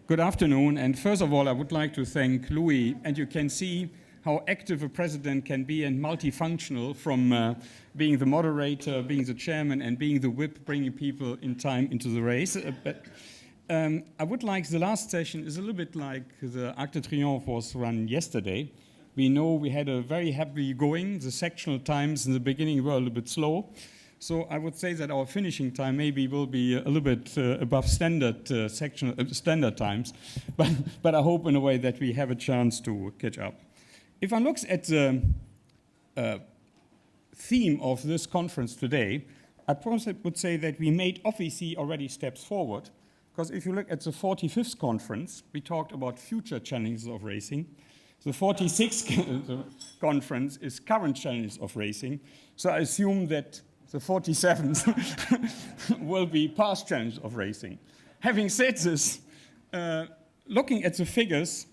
Good afternoon, and first of all, I would like to thank Louis, and you can see how active a president can be and multifunctional from being the moderator, being the chairman, and being the whip, bringing people in time into the race. I would like, the last session is a little bit like the Arc de Triomphe was run yesterday. We know we had a very happy going. The sectional times in the beginning were a little bit slow. So I would say that our finishing time maybe will be a little bit above standard standard times, but I hope in a way that we have a chance to catch up. If one looks at the theme of this conference today, I probably would say that we made obviously already steps forward, because if you look at the 45th conference, we talked about future challenges of racing. The 46th conference is current challenges of racing, so I assume that the 47th will be past challenges of racing. Having said this, looking at the figures,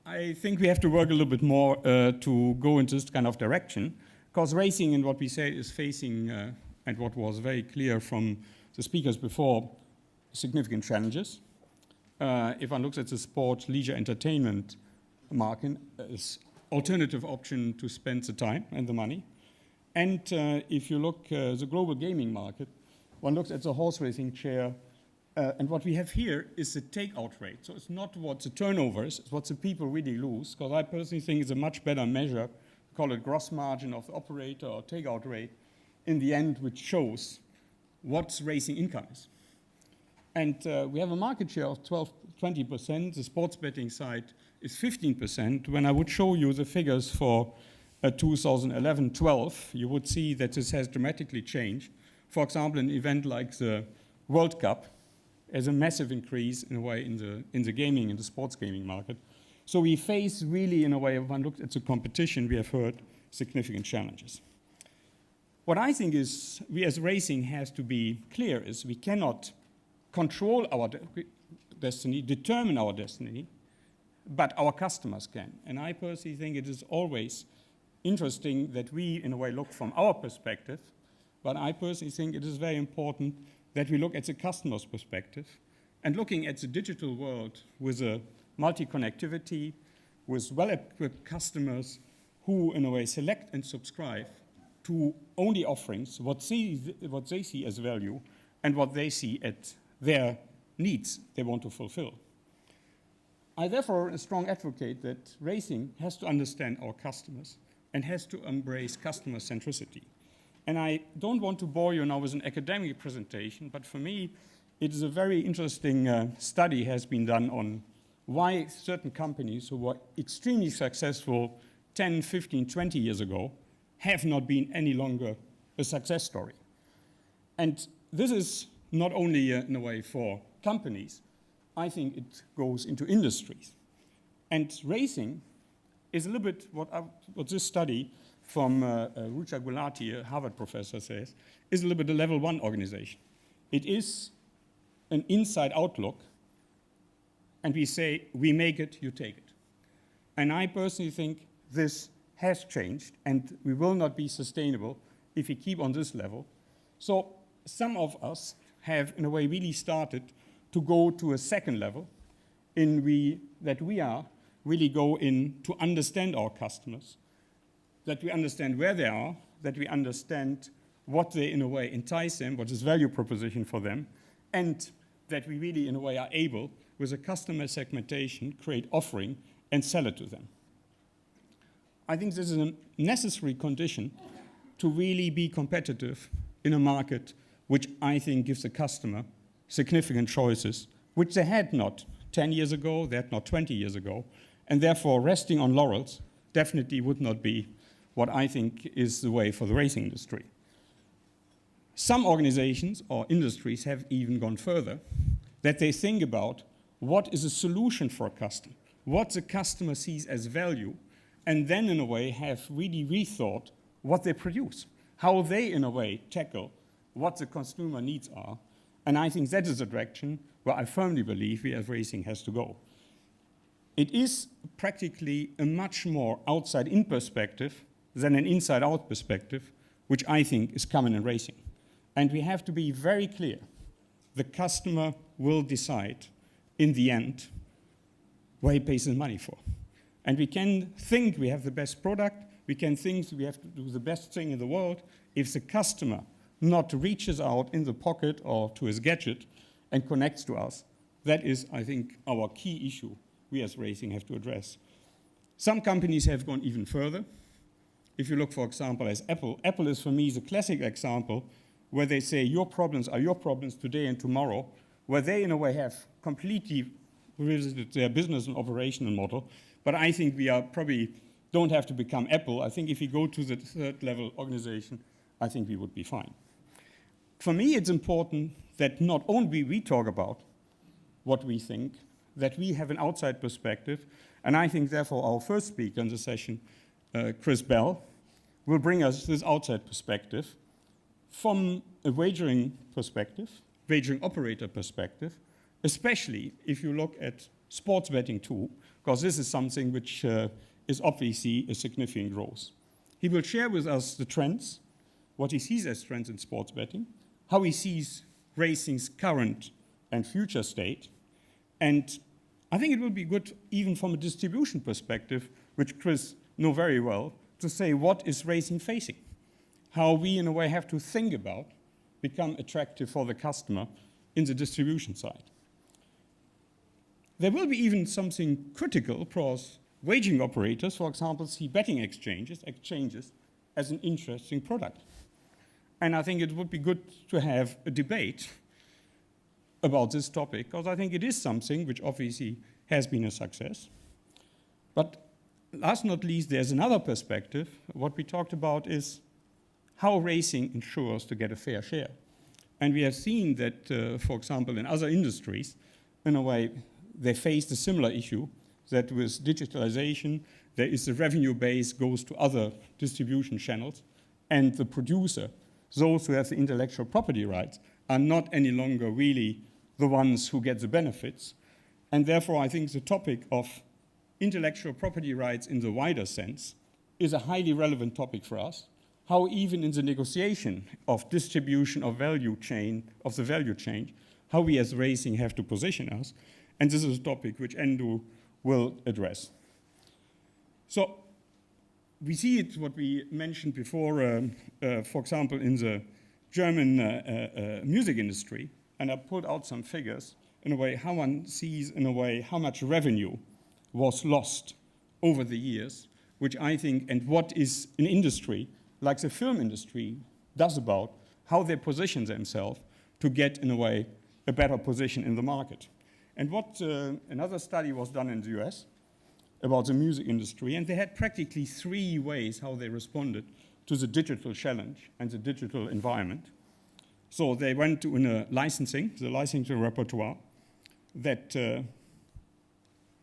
I think we have to work a little bit more to go into this kind of direction, because racing and what we say is facing, and what was very clear from the speakers before, significant challenges. If one looks at the sport, leisure, entertainment market, as alternative option to spend the time and the money. And if you look at the global gaming market, one looks at the horse racing share, and what we have here is the takeout rate. So it's not what the turnover is, it's what the people really lose, because I personally think it's a much better measure, call it gross margin of the operator or takeout rate, in the end, which shows what racing income is. And we have a market share of 20%. The sports betting side is 15%. When I would show you the figures for 2011-12, you would see that this has dramatically changed. For example, an event like the World Cup has a massive increase in a way in the gaming, in the sports gaming market. So we face really, in a way, if one looks at the competition, we have heard significant challenges. What I think is, we as racing has to be clear is we cannot control our destiny, determine our destiny, but our customers can. And I personally think it is always interesting that we, in a way, look from our perspective, but I personally think it is very important that we look at the customer's perspective, and looking at the digital world with a multi-connectivity, with well-equipped customers who, in a way, select and subscribe to only offerings, what they see as value, and what they see at their needs they want to fulfill. I therefore a strong advocate that racing has to understand our customers and has to embrace customer centricity. And I don't want to bore you now with an academic presentation, but for me, it is a very interesting study has been done on why certain companies who were extremely successful 10, 15, 20 years ago have not been any longer a success story. And this is not only in a way for companies, I think it goes into industries. And racing is a little bit what this study from Rucha Gulati, a Harvard professor, says, is a little bit a level 1 organization. It is an inside outlook, and we say, we make it, you take it. And I personally think this has changed, and we will not be sustainable if we keep on this level. So some of us have, in a way, really started to go to a second level, that we are really go in to understand our customers, that we understand where they are, that we understand what they, in a way, entice them, what is value proposition for them, and that we really, in a way, are able, with a customer segmentation, create offering and sell it to them. I think this is a necessary condition to really be competitive in a market which I think gives the customer significant choices, which they had not 10 years ago, they had not 20 years ago, and therefore resting on laurels definitely would not be what I think is the way for the racing industry. Some organizations or industries have even gone further, that they think about what is a solution for a customer, what the customer sees as value, and then in a way have really rethought what they produce, how they in a way tackle what the consumer needs are. And I think that is a direction where I firmly believe we as racing has to go. It is practically a much more outside-in perspective than an inside-out perspective, which I think is common in racing. And we have to be very clear. The customer will decide in the end what he pays his money for. And we can think we have the best product, we can think we have to do the best thing in the world. If the customer not reaches out in the pocket or to his gadget and connects to us, that is, I think, our key issue we as racing have to address. Some companies have gone even further. If you look, for example, as Apple, Apple is for me the classic example where they say your problems are your problems today and tomorrow, where they in a way have completely revisited their business and operational model. But I think we are probably don't have to become Apple. I think if we go to the third level organization, I think we would be fine. For me, it's important that not only we talk about what we think, that we have an outside perspective, and I think therefore our first speaker in the session, Chris Bell, will bring us this outside perspective from a wagering perspective, wagering operator perspective, especially if you look at sports betting too, because this is something which is obviously a significant growth. He will share with us the trends, what he sees as trends in sports betting, how he sees racing's current and future state, and I think it will be good even from a distribution perspective, which Chris knows very well, to say what is racing facing, how we in a way have to think about, become attractive for the customer in the distribution side. There will be even something critical because wagering operators, for example, see betting exchanges as an interesting product. And I think it would be good to have a debate about this topic, because I think it is something which obviously has been a success. But last not least, there's another perspective. What we talked about is how racing ensures to get a fair share. And we have seen that, for example, in other industries, in a way, they faced a similar issue, that with digitalization, there is the revenue base goes to other distribution channels, and the producer, those who have the intellectual property rights, are not any longer really the ones who get the benefits. And therefore, I think the topic of intellectual property rights in the wider sense is a highly relevant topic for us. How even in the negotiation of distribution of value chain, of the value chain, how we as racing have to position us. And this is a topic which Andrew will address. So we see it, what we mentioned before, for example, in the German music industry, and I pulled out some figures, in a way, how one sees, in a way, how much revenue was lost over the years, which I think, and what is an industry, like the film industry, does about how they position themselves to get, in a way, a better position in the market. And what another study was done in the US about the music industry, and they had practically 3 ways how they responded to the digital challenge and the digital environment. So they went to the licensing repertoire that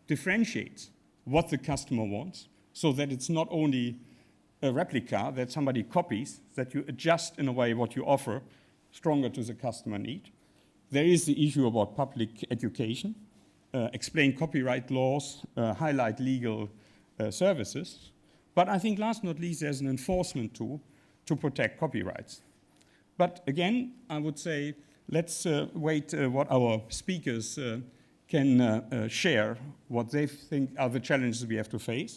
differentiates what the customer wants, so that it's not only a replica that somebody copies, that you adjust in a way what you offer stronger to the customer need. There is the issue about public education, explain copyright laws, highlight legal services. But I think last not least, there's an enforcement tool to protect copyrights. But again, I would say, let's wait what our speakers can share, what they think are the challenges we have to face.